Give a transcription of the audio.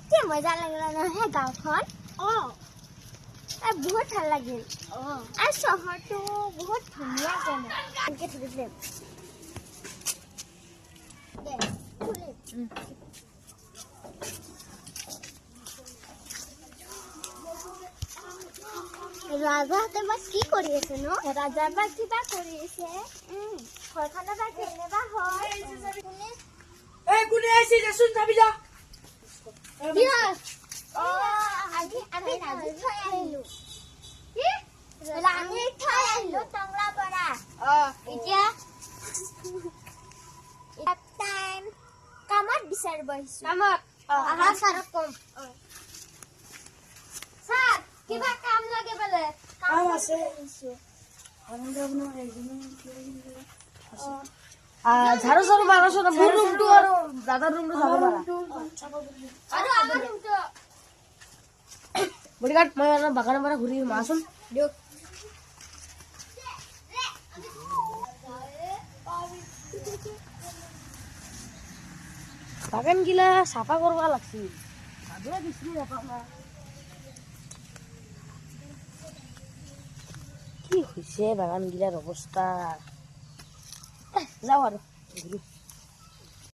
কি মজা লাগিল নহয় গাঁওখন বহুত ভাল লাগিল আৰু চহৰটো বহুত ধুনীয়া যেনে এনেকে ধৰিলে ৰাজাহঁতে বা কি কৰি আছে ন ৰাজা বা কিবা কৰি আছে ঘৰখনৰ বা কেনেবা হয় কোনে আছে দেচোন যাবি যা আমি ৰাজু থৈ আহিলো আমি থৈ আহিলো টংলা পৰা এতিয়া টাইম কামত বিচাৰিব আহিছো কামত আহা ছাৰক কম ছাৰ কিবা কাম লাগে বোলে কাম আছে ঝাৰু চাৰু মাৰছ না মোৰ ৰুমটো আৰু দাদাৰ ৰুমটো চাব পাৰা আৰু আমাৰ ৰুমটো বডিগাৰ্ড মই বাগানৰ পৰা ঘূৰি মাছোন দিয়ক বাগান গিলা চাফা কৰবা লাগছিল ভাবিয়ে বিচাৰি নাপাওঁ না কি হৈছে বাগান গিলাৰ অৱস্থা যাওঁ আৰু